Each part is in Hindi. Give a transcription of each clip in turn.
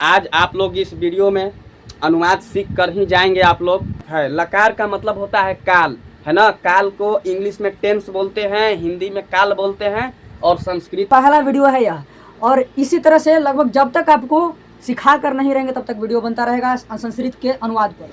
आज आप लोग इस वीडियो में अनुवाद सीख कर ही जाएंगे। आप लोग है लकार का मतलब होता है काल, है ना। काल को इंग्लिश में टेंस बोलते हैं, हिंदी में काल बोलते हैं और संस्कृत। पहला वीडियो है यह, और इसी तरह से लगभग जब तक आपको सिखा कर नहीं रहेंगे तब तक वीडियो बनता रहेगा संस्कृत के अनुवाद पर।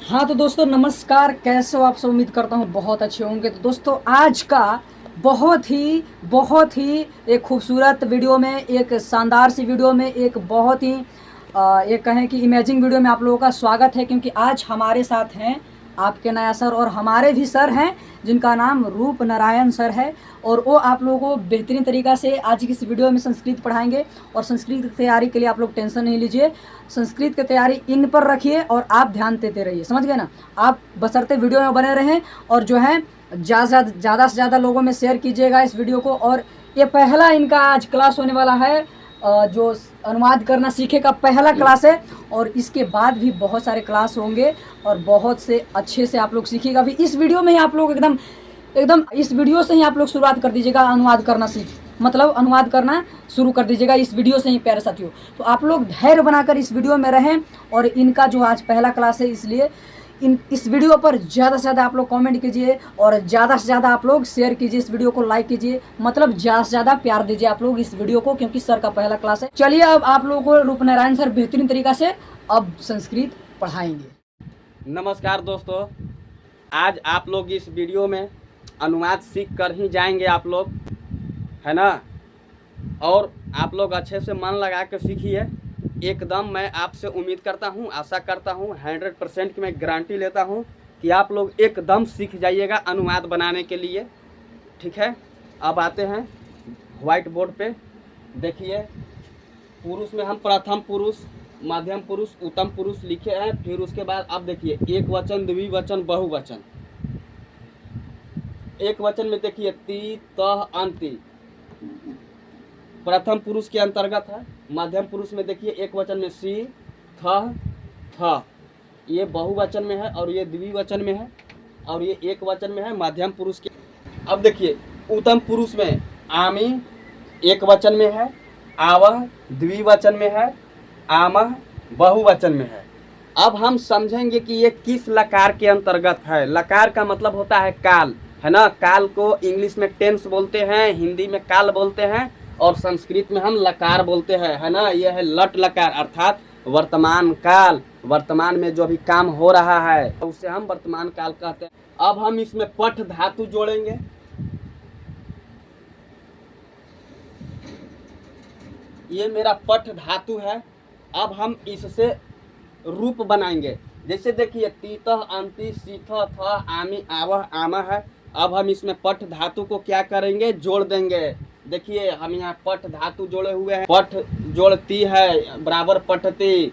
हाँ तो दोस्तों नमस्कार, कैसे हो आप सब? उम्मीद करता हूँ बहुत अच्छे होंगे। तो दोस्तों आज का बहुत ही एक खूबसूरत वीडियो में, एक शानदार सी वीडियो में, एक बहुत ही एक कहें कि इमेजिंग वीडियो में आप लोगों का स्वागत है। क्योंकि आज हमारे साथ हैं आपके नया सर, और हमारे भी सर हैं जिनका नाम रूप नारायण सर है। और वो आप लोगों को बेहतरीन तरीक़ा से आज की इस वीडियो में संस्कृत पढ़ाएंगे। और संस्कृत की तैयारी के लिए आप लोग टेंशन नहीं लीजिए, संस्कृत की तैयारी इन पर रखिए और आप ध्यान देते रहिए, समझ गए ना। आप बशर्ते वीडियो में बने रहें और जो है ज़्यादा से ज़्यादा लोगों में शेयर कीजिएगा इस वीडियो को। और ये पहला इनका आज क्लास होने वाला है, जो अनुवाद करना सीखे का पहला क्लास है। और इसके बाद भी बहुत सारे क्लास होंगे और बहुत से अच्छे से आप लोग सीखिएगा। अभी इस वीडियो में ही आप लोग एकदम इस वीडियो से ही आप लोग शुरुआत कर दीजिएगा अनुवाद करना मतलब अनुवाद करना शुरू कर दीजिएगा इस वीडियो से ही प्यारे साथियों। तो आप लोग धैर्य बनाकर इस वीडियो में रहें। और इनका जो आज पहला क्लास है, इसलिए इस वीडियो पर ज़्यादा से ज़्यादा आप लोग कमेंट कीजिए और ज़्यादा से ज़्यादा आप लोग शेयर कीजिए, इस वीडियो को लाइक कीजिए, मतलब ज़्यादा से ज़्यादा प्यार दीजिए आप लोग इस वीडियो को, क्योंकि सर का पहला क्लास है। चलिए अब आप लोगों को रूप नारायण सर बेहतरीन तरीक़ा से अब संस्कृत पढ़ाएंगे। नमस्कार दोस्तों, आज आप लोग इस वीडियो में अनुवाद सीख कर ही जाएंगे आप लोग, है ना। और आप लोग अच्छे से मन लगा कर सीखिए। एकदम मैं आपसे उम्मीद करता हूँ, आशा करता हूँ, 100% की मैं गारंटी लेता हूँ कि आप लोग एकदम सीख जाइएगा अनुवाद बनाने के लिए, ठीक है। अब आते हैं व्हाइट बोर्ड पे। देखिए, पुरुष में हम प्रथम पुरुष, मध्यम पुरुष, उत्तम पुरुष लिखे हैं। फिर उसके बाद अब देखिए एक वचन, द्विवचन, बहुवचन। एक वचन में देखिए ती, तह, अंति प्रथम पुरुष के अंतर्गत है। मध्यम पुरुष में देखिए एक वचन में सी, थ, थ, ये बहुवचन में है और ये द्विवचन में है और ये एक वचन में है मध्यम पुरुष के। अब देखिए उत्तम पुरुष में आमी एक वचन में है, आवह द्विवचन में है, आमह बहुवचन में है। अब हम समझेंगे कि ये किस लकार के अंतर्गत है। लकार का मतलब होता है काल, है ना। काल को इंग्लिश में टेंस बोलते हैं, हिंदी में काल बोलते हैं और संस्कृत में हम लकार बोलते हैं, है ना। यह है लट लकार, अर्थात वर्तमान काल। वर्तमान में जो भी काम हो रहा है उसे हम वर्तमान काल कहते हैं। अब हम इसमें पठ धातु जोड़ेंगे। ये मेरा पठ धातु है। अब हम इससे रूप बनाएंगे। जैसे देखिए तीतः, अंति, सीथ, थ, आमी, आवह, आमह है। अब हम इसमें पठ धातु को क्या करेंगे, जोड़ देंगे। देखिए हम यहाँ पठ धातु जोड़े हुए हैं। पठ जोड़ती है बराबर पठती,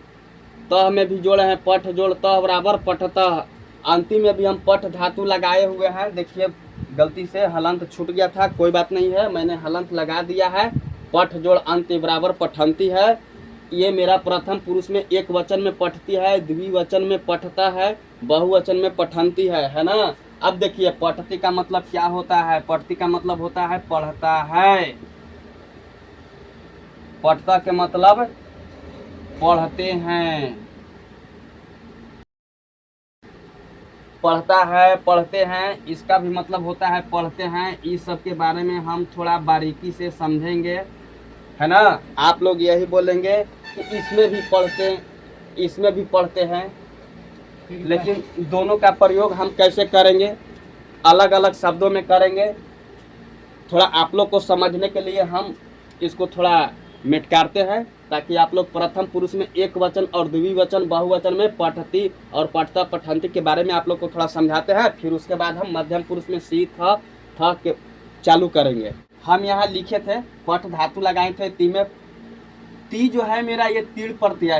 तह में भी जोड़े हैं पठ जोड़ तह बराबर पठतः, अंतिम में भी हम पठ धातु लगाए हुए हैं। देखिए गलती से हलंत छूट गया था, कोई बात नहीं है, मैंने हलंत लगा दिया है। पठ जोड़ अंति बराबर पठंती है। ये मेरा प्रथम पुरुष में एक वचन में पठती है, द्विवचन में पठता है, बहुवचन में पठंती है ना। अब देखिए पठती का मतलब क्या होता है। पठती का मतलब होता है पढ़ता है। पढ़ता के मतलब पढ़ते हैं, पढ़ता है, पढ़ते हैं, इसका भी मतलब होता है पढ़ते हैं। इस सब के बारे में हम थोड़ा बारीकी से समझेंगे, है ना। आप लोग यही बोलेंगे कि इसमें भी पढ़ते, इसमें भी पढ़ते हैं, लेकिन दोनों का प्रयोग हम कैसे करेंगे, अलग अलग शब्दों में करेंगे। थोड़ा आप लोग को समझने के लिए हम इसको थोड़ा मेटकारते हैं, ताकि आप लोग प्रथम पुरुष में एक वचन और द्विवचन, बहुवचन में पठती और पठता पठंती के बारे में आप लोग को थोड़ा समझाते हैं। फिर उसके बाद हम मध्यम पुरुष में सी, थ के चालू करेंगे। हम यहाँ लिखे थे पठ धातु लगाए थे ती में। ती जो है मेरा ये तीड़ प्रत्यय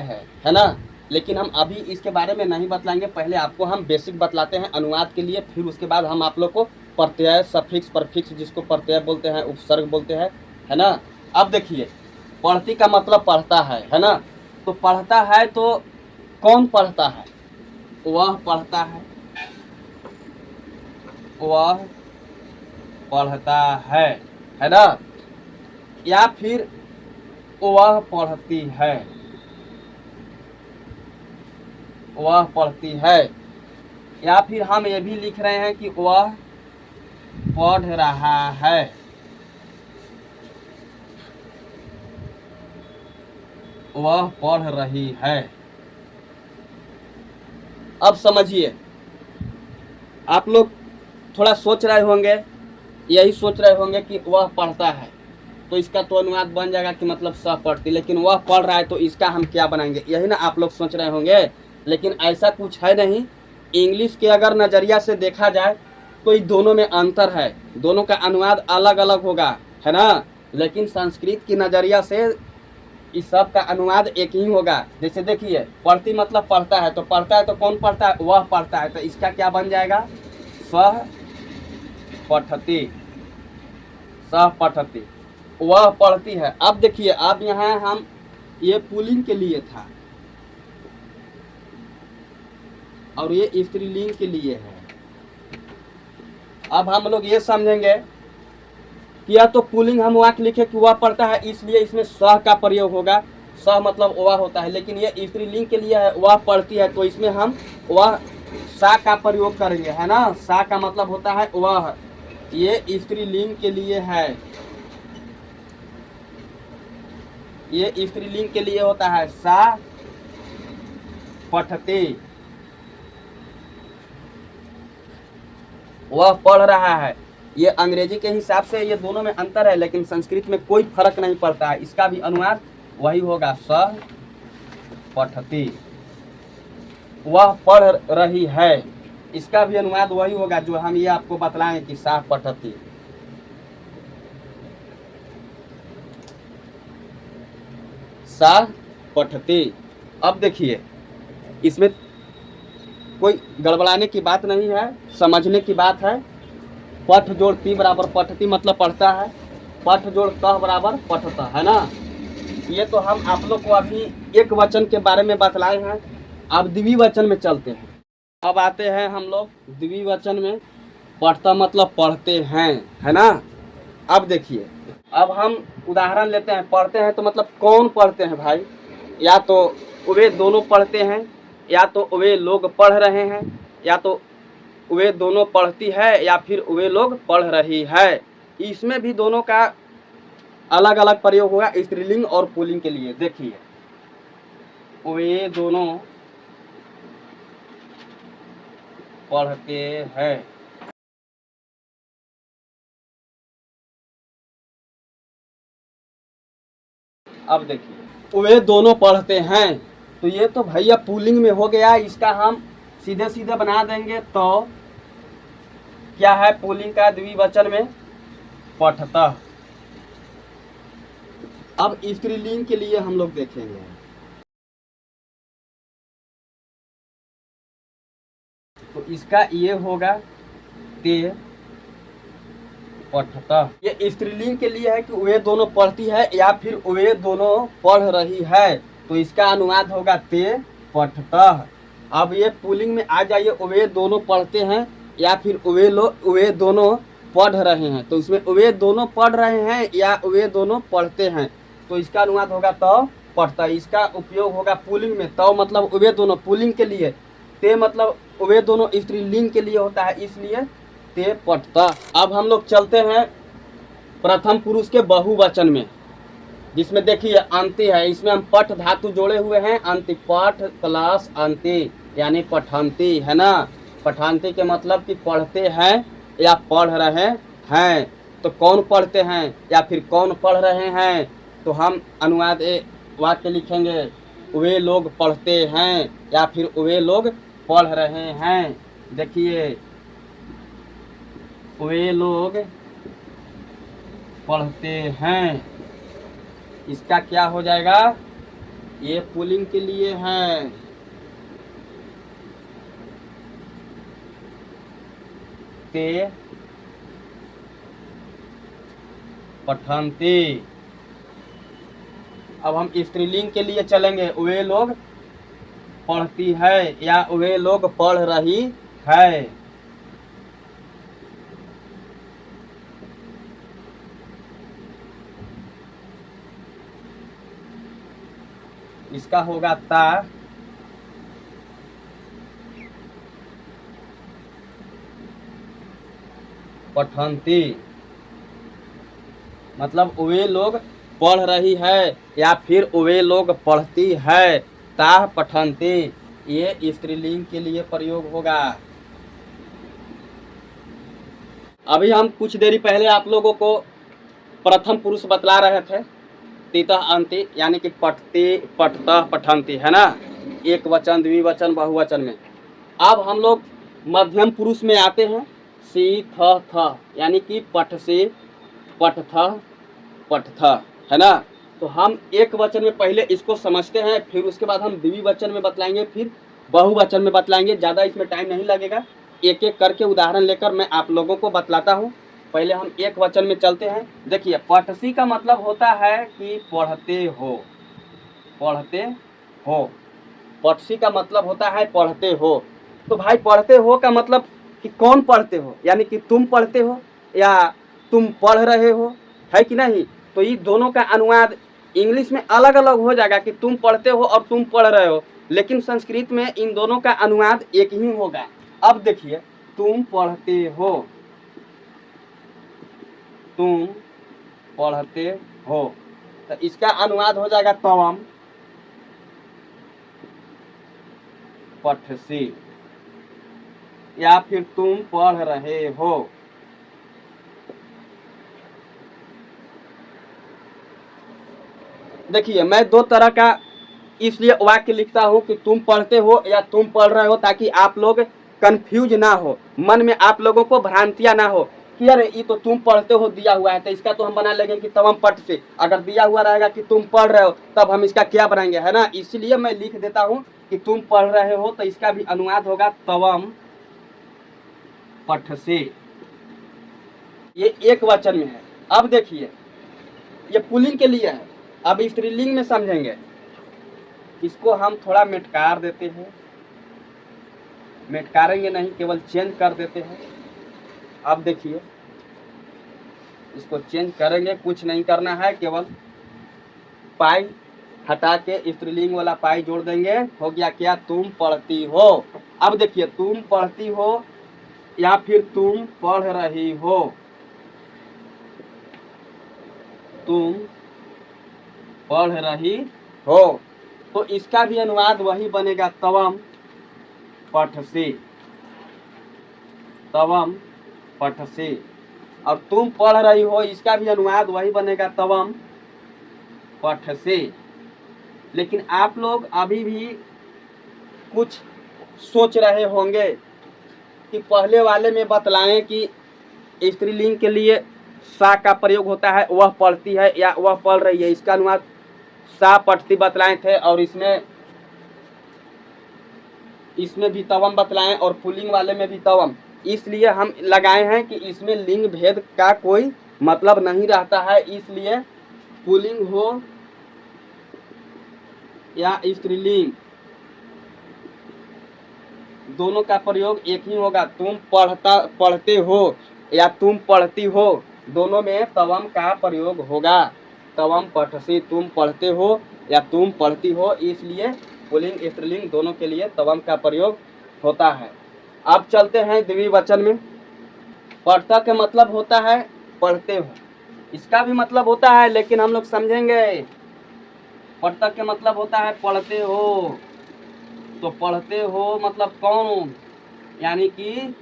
है ना। लेकिन हम अभी इसके बारे में नहीं बतलाएंगे, पहले आपको हम बेसिक बतलाते हैं अनुवाद के लिए। फिर उसके बाद हम आप लोग को प्रत्यय, सफिक्स, परफिक्स, जिसको प्रत्यय बोलते हैं, उपसर्ग बोलते हैं, है ना। अब देखिए पढ़ती का मतलब पढ़ता है ना। तो पढ़ता है तो कौन पढ़ता है, वह पढ़ता है, वह पढ़ता है ना। या फिर वह पढ़ती है, वह पढ़ती है, या फिर हम ये भी लिख रहे हैं कि वह पढ़ रहा है। वह पढ़ रही है। अब समझिए, आप लोग थोड़ा सोच रहे होंगे, यही सोच रहे होंगे कि वह पढ़ता है, तो इसका तो अनुवाद बन जाएगा कि मतलब सह पढ़ती, लेकिन वह पढ़ रहा है तो इसका हम क्या बनाएंगे, यही ना आप लोग सोच रहे होंगे। लेकिन ऐसा कुछ है नहीं। इंग्लिश के अगर नज़रिया से देखा जाए तो ये दोनों में अंतर है, दोनों का अनुवाद अलग अलग होगा, है ना। लेकिन संस्कृत की नज़रिया से इस सब का अनुवाद एक ही होगा। जैसे देखिए, पढ़ती मतलब पढ़ता है, तो पढ़ता है तो कौन पढ़ता है, वह पढ़ता है, तो इसका क्या बन जाएगा, सह पठती। सह पठती, वह पढ़ती है। अब देखिए, अब यहाँ हम ये पुल्लिंग के लिए था और ये स्त्रीलिंग के लिए है। अब हम लोग ये समझेंगे कि या तो पुल्लिंग हम वाक्य लिखे कि वह पढ़ता है, इसलिए इसमें सह का प्रयोग होगा, सह मतलब वह होता है। लेकिन ये स्त्रीलिंग के लिए है, वह पढ़ती है, तो इसमें हम वह सा का प्रयोग करेंगे, है ना। सा का मतलब होता है वह, ये स्त्रीलिंग के लिए है, ये स्त्रीलिंग के लिए होता है, सा पठते, वह पढ़ रहा है। ये अंग्रेजी के हिसाब से ये दोनों में अंतर है, लेकिन संस्कृत में कोई फर्क नहीं पड़ता है, इसका भी अनुवाद वही होगा, सह पठती। वह पढ़ रही है, इसका भी अनुवाद वही होगा जो हम ये आपको बतलाएं कि सह पठती। सह पठती। अब देखिए, इसमें कोई गड़बड़ाने की बात नहीं है, समझने की बात है। पठ जोड़ ती बराबर पठती मतलब पढ़ता है, पठ जोड़ तह बराबर पठता, है ना। ये तो हम आप लोग को अभी एक वचन के बारे में बतलाए हैं। अब द्विवचन में चलते हैं। अब आते हैं हम लोग द्विवचन में। पढ़ता मतलब पढ़ते हैं, है ना। अब देखिए, अब हम उदाहरण लेते हैं। पढ़ते हैं तो मतलब कौन पढ़ते हैं भाई, या तो वे दोनों पढ़ते हैं, या तो वे लोग पढ़ रहे हैं, या तो वे दोनों पढ़ती है, या फिर वे लोग पढ़ रही है। इसमें भी दोनों का अलग अलग प्रयोग होगा, स्त्रीलिंग और पुल्लिंग के लिए। देखिए, वे दोनों पढ़ते हैं। अब देखिए, वे दोनों पढ़ते हैं, तो ये तो भैया पुल्लिंग में हो गया। इसका हम सीधे सीधे बना देंगे तो क्या है पुल्लिंग का द्विवचन में, पठता। अब स्त्रीलिंग के लिए हम लोग देखेंगे, तो इसका ये होगा ते पठता। ये स्त्रीलिंग के लिए है कि वे दोनों पढ़ती है या फिर वे दोनों पढ़ रही है, तो इसका अनुवाद होगा ते पठता। अब ये पुल्लिंग में आ जाइए, वे दोनों पढ़ते हैं या फिर वे दोनों पढ़ रहे हैं, तो इसमें वे दोनों पढ़ रहे हैं या वे दोनों पढ़ते हैं, तो इसका अनुवाद होगा तो पढ़ता। इसका उपयोग होगा पुल्लिंग में, तो मतलब वे दोनों पुल्लिंग के लिए, ते मतलब वे दोनों स्त्रीलिंग के लिए होता है, इसलिए ते पठता। अब हम लोग चलते हैं प्रथम पुरुष के बहुवचन में, जिसमें देखिए अंति है। इसमें हम पठ धातु जोड़े हुए हैं, अंति, पठ प्लस अंति यानी पठंती, है ना। पठंती के मतलब कि पढ़ते हैं या पढ़ रहे हैं। तो कौन पढ़ते हैं या फिर कौन पढ़ रहे हैं, तो हम अनुवाद वाक्य लिखेंगे, वे लोग पढ़ते हैं या फिर वे लोग पढ़ रहे हैं। देखिए, वे लोग पढ़ते हैं, इसका क्या हो जाएगा, ये पुल्लिंग के लिए है, ते पठंती। अब हम स्त्रीलिंग के लिए चलेंगे, वे लोग पढ़ती है या वे लोग पढ़ रही है। इसका होगा ता पठन्ति, मतलब वे लोग पढ़ रही है या फिर वे लोग पढ़ती है। ताः पठन्ति, ये स्त्रीलिंग के लिए प्रयोग होगा। अभी हम कुछ देरी पहले आप लोगों को प्रथम पुरुष बतला रहे थे, तितः अन्ति, यानी कि पठते पठतः पठन्ति, है ना, एक वचन द्विवचन बहुवचन में। अब हम लोग मध्यम पुरुष में आते हैं, सी थ थ, यानी कि पठ से पठथ पठथ, है ना। तो हम एक वचन में पहले इसको समझते हैं, फिर उसके बाद हम द्विवचन में बतलाएंगे, फिर बहुवचन में बतलाएंगे। ज़्यादा इसमें टाइम नहीं लगेगा, एक एक करके उदाहरण लेकर मैं आप लोगों को बतलाता हूँ। पहले हम एक वचन में चलते हैं। देखिए, पठसी का मतलब होता है कि पढ़ते हो, पढ़ते हो। पठसी का मतलब होता है पढ़ते हो। तो भाई पढ़ते हो का मतलब कि कौन पढ़ते हो, यानी कि तुम पढ़ते हो या तुम पढ़ रहे हो, है कि नहीं। तो ये दोनों का अनुवाद इंग्लिश में अलग अलग हो जाएगा कि तुम पढ़ते हो और तुम पढ़ रहे हो, लेकिन संस्कृत में इन दोनों का अनुवाद एक ही होगा। अब देखिए, तुम पढ़ते हो, तुम पढ़ते हो, तो इसका अनुवाद हो जाएगा त्वम पठसि, या फिर तुम पढ़ रहे हो। देखिए, मैं दो तरह का इसलिए वाक्य लिखता हूँ कि तुम पढ़ते हो या तुम पढ़ रहे हो, ताकि आप लोग कंफ्यूज ना हो, मन में आप लोगों को भ्रांतियां ना हो कि अरे ये तो तुम पढ़ते हो दिया हुआ है, तो इसका तो हम बना लेंगे कि तवम पठ से। अगर दिया हुआ रहेगा कि तुम पढ़ रहे हो, तब हम इसका क्या बनाएंगे, है ना। इसलिए मैं लिख देता हूँ कि तुम पढ़ रहे हो, तो इसका भी अनुवाद होगा तवम पठ से। ये एक वचन में है। अब देखिए, ये पुल्लिंग के लिए है। अब स्त्रीलिंग में समझेंगे, इसको हम थोड़ा मेटकार देते हैं, मेटकारेंगे नहीं, केवल चेंज कर देते हैं। अब देखिए, इसको चेंज करेंगे, कुछ नहीं करना है, केवल पाई हटा के स्त्रीलिंग वाला पाई जोड़ देंगे। हो गया क्या, तुम पढ़ती हो। अब देखिए, तुम पढ़ती हो या फिर तुम पढ़ रही हो, तुम पढ़ रही हो, तो इसका भी अनुवाद वही बनेगा तवम पठसि, तवम पठसि। और तुम पढ़ रही हो, इसका भी अनुवाद वही बनेगा तवम पठसि। लेकिन आप लोग अभी भी कुछ सोच रहे होंगे कि पहले वाले में बतलाएं कि स्त्रीलिंग के लिए सा का प्रयोग होता है, वह पढ़ती है या वह पढ़ रही है, इसका अनुवाद सा पठती बतलाए थे, और इसमें भी तवम बतलाएं, और पुल्लिंग वाले में भी तवम। इसलिए हम लगाए हैं कि इसमें लिंग भेद का कोई मतलब नहीं रहता है, इसलिए पुल्लिंग हो या स्त्रीलिंग, दोनों का प्रयोग एक ही होगा। तुम पढ़ते हो या तुम पढ़ती हो, दोनों में तवम का प्रयोग होगा। तवम पठसि, तुम पढ़ते हो या तुम पढ़ती हो, इसलिए पुल्लिंग स्त्रीलिंग दोनों के लिए तवम का प्रयोग होता है। अब चलते हैं द्विवचन में। पढ़ता का मतलब होता है पढ़ते हो, इसका भी मतलब होता है, लेकिन हम लोग समझेंगे। पढ़ता का मतलब होता है पढ़ते हो, तो पढ़ते हो मतलब कौन, यानी कि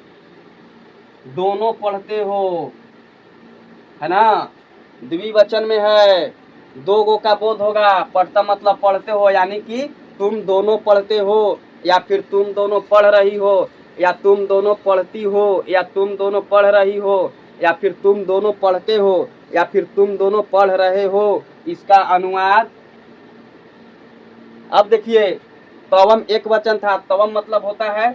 दोनों पढ़ते हो, है ना। द्विवचन में है, दो गो का बोध होगा। पढ़ता मतलब पढ़ते हो, यानी कि तुम दोनों पढ़ते हो, या फिर तुम दोनों पढ़ रही हो, या तुम दोनों पढ़ती हो, या तुम दोनों पढ़ रही हो, या फिर तुम दोनों पढ़ते हो, या फिर तुम दोनों पढ़ रहे हो, इसका अनुवाद। अब देखिए, तवम एक वचन था, तवम मतलब होता है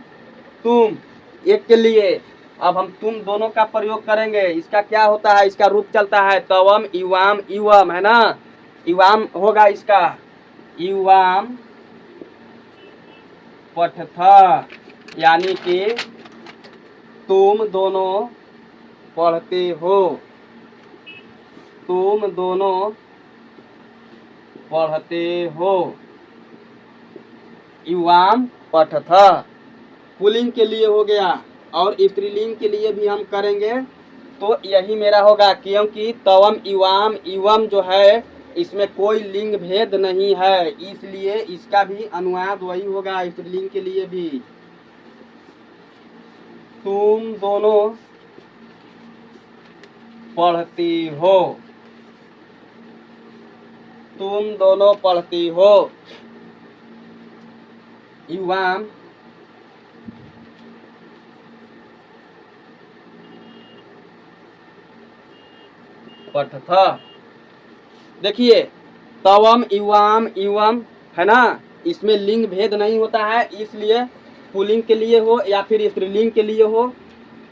तुम, एक के लिए। अब हम तुम दोनों का प्रयोग करेंगे, इसका क्या होता है, इसका रूप चलता है तवम इवाम इवम, है ना। इवाम होगा इसका, इवाम पठथ, यानी कि तुम दोनों पढ़ते हो, तुम दोनों पढ़ते हो। इवाम पठथ पुल्लिंग के लिए हो गया, और स्त्रीलिंग के लिए भी हम करेंगे तो यही मेरा होगा, क्योंकि तवम इवाम इवम जो है इसमें कोई लिंग भेद नहीं है, इसलिए इसका भी अनुवाद वही होगा स्त्रीलिंग के लिए भी। तुम दोनों पढ़ती हो, तुम दोनों पढ़ती हो। इवाम पठथा। देखिए तवम इवाम इवम है ना, इसमें लिंग भेद नहीं होता है, इसलिए पुल्लिंग के लिए हो या फिर स्त्रीलिंग के लिए हो,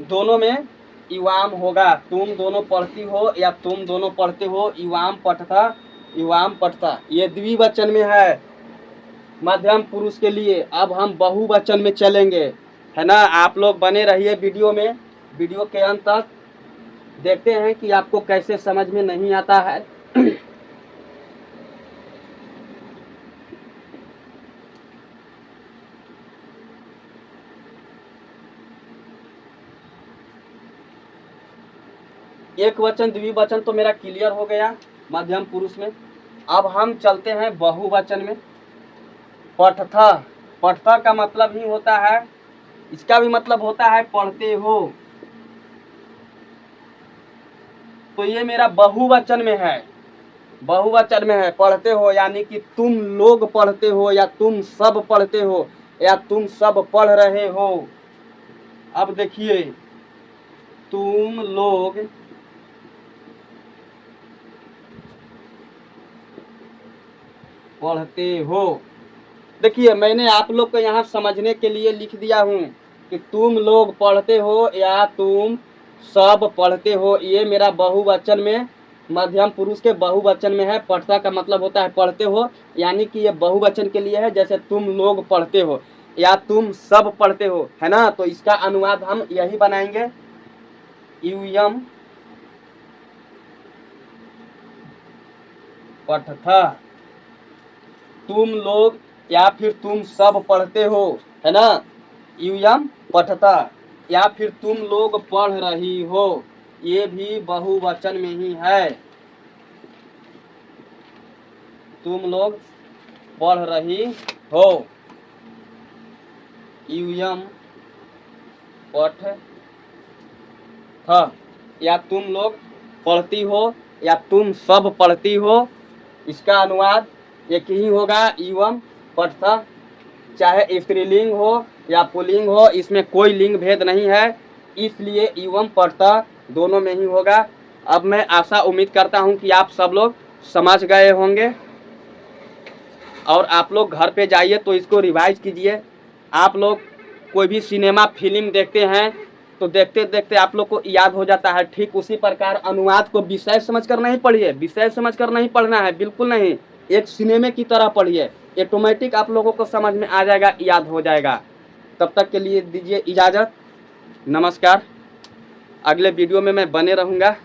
दोनों में इवाम होगा। तुम दोनों पढ़ती हो या तुम दोनों पढ़ते हो, इवाम पठथा इवाम पठता। ये द्विवचन में है मध्यम पुरुष के लिए। अब हम बहुवचन में चलेंगे, है ना। आप लोग बने रहिए वीडियो में, वीडियो के अंत तक देखते हैं कि आपको कैसे समझ में नहीं आता है। एक वचन द्विवचन तो मेरा क्लियर हो गया मध्यम पुरुष में। अब हम चलते हैं बहुवचन में। पठथा, पठथा का मतलब ही होता है, इसका भी मतलब होता है पढ़ते हो। तो ये मेरा बहुवचन में है, बहुवचन में है पढ़ते हो, यानी कि तुम लोग पढ़ते हो या तुम सब पढ़ते हो या तुम सब पढ़ रहे हो। अब देखिए तुम लोग पढ़ते हो। देखिए मैंने आप लोग को यहाँ समझने के लिए लिख दिया हूँ कि तुम लोग पढ़ते हो या तुम सब पढ़ते हो। ये मेरा बहुवचन में, मध्यम पुरुष के बहुवचन में है। पढ़ता का मतलब होता है पढ़ते हो, यानी कि ये बहुवचन के लिए है, जैसे तुम लोग पढ़ते हो या तुम सब पढ़ते हो, है ना। तो इसका अनुवाद हम यही बनाएंगे, यूयम पठथा। तुम लोग या फिर तुम सब पढ़ते हो, है ना, यूयम पठता। या फिर तुम लोग पढ़ रही हो, ये भी बहुवचन में ही है। तुम लोग पढ़ रही हो, यूयम पठथा। या तुम लोग पढ़ती हो या तुम सब पढ़ती हो, इसका अनुवाद एक ही होगा, एवं पठथा। चाहे स्त्रीलिंग हो या पुल्लिंग हो, इसमें कोई लिंग भेद नहीं है, इसलिए एवं पठथा दोनों में ही होगा। अब मैं आशा उम्मीद करता हूं कि आप सब लोग समझ गए होंगे, और आप लोग घर पे जाइए तो इसको रिवाइज कीजिए। आप लोग कोई भी सिनेमा फिल्म देखते हैं तो देखते देखते आप लोग को याद हो जाता है, ठीक उसी प्रकार अनुवाद को विषय समझकर नहीं पढ़िए, विषय समझकर नहीं पढ़ना है, बिल्कुल नहीं। एक सिनेमा की तरह पढ़िए, ऑटोमेटिक आप लोगों को समझ में आ जाएगा, याद हो जाएगा। तब तक के लिए दीजिए इजाज़त, नमस्कार। अगले वीडियो में मैं बने रहूँगा।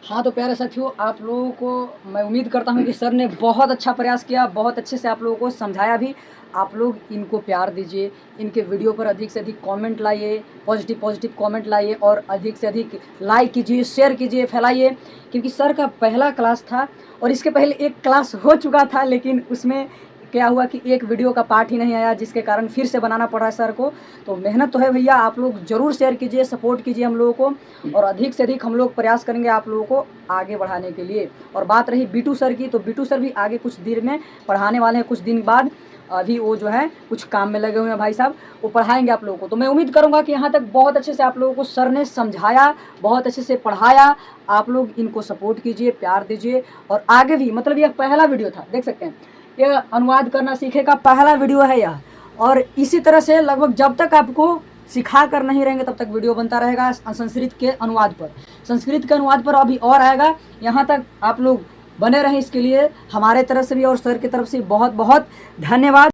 हाँ तो प्यारे साथियों, आप लोगों को मैं उम्मीद करता हूँ कि सर ने बहुत अच्छा प्रयास किया, बहुत अच्छे से आप लोगों को समझाया भी। आप लोग इनको प्यार दीजिए, इनके वीडियो पर अधिक से अधिक कमेंट लाइए, पॉजिटिव कमेंट लाइए, और अधिक से अधिक लाइक कीजिए, शेयर कीजिए, फैलाइए। क्योंकि सर का पहला क्लास था और इसके पहले एक क्लास हो चुका था, लेकिन उसमें क्या हुआ कि एक वीडियो का पार्ट ही नहीं आया, जिसके कारण फिर से बनाना पड़ा है सर को। तो मेहनत तो है भैया, आप लोग ज़रूर शेयर कीजिए, सपोर्ट कीजिए हम लोगों को, और अधिक से अधिक हम लोग प्रयास करेंगे आप लोगों को आगे बढ़ाने के लिए। और बात रही बीटू सर की, तो बीटू सर भी आगे कुछ देर में पढ़ाने वाले हैं, कुछ दिन बाद। अभी वो जो है कुछ काम में लगे हुए हैं भाई साहब, वो पढ़ाएंगे आप लोगों को। तो मैं उम्मीद करूंगा कि यहाँ तक बहुत अच्छे से आप लोगों को सर ने समझाया, बहुत अच्छे से पढ़ाया। आप लोग इनको सपोर्ट कीजिए, प्यार दीजिए, और आगे भी, मतलब यह पहला वीडियो था, देख सकते हैं, यह अनुवाद करना सीखे का पहला वीडियो है यह। और इसी तरह से लगभग जब तक आपको सिखा कर नहीं रहेंगे तब तक वीडियो बनता रहेगा संस्कृत के अनुवाद पर। संस्कृत के अनुवाद पर अभी और आएगा, यहाँ तक आप लोग बने रहें। इसके लिए हमारे तरफ से भी और सर की तरफ से बहुत बहुत धन्यवाद।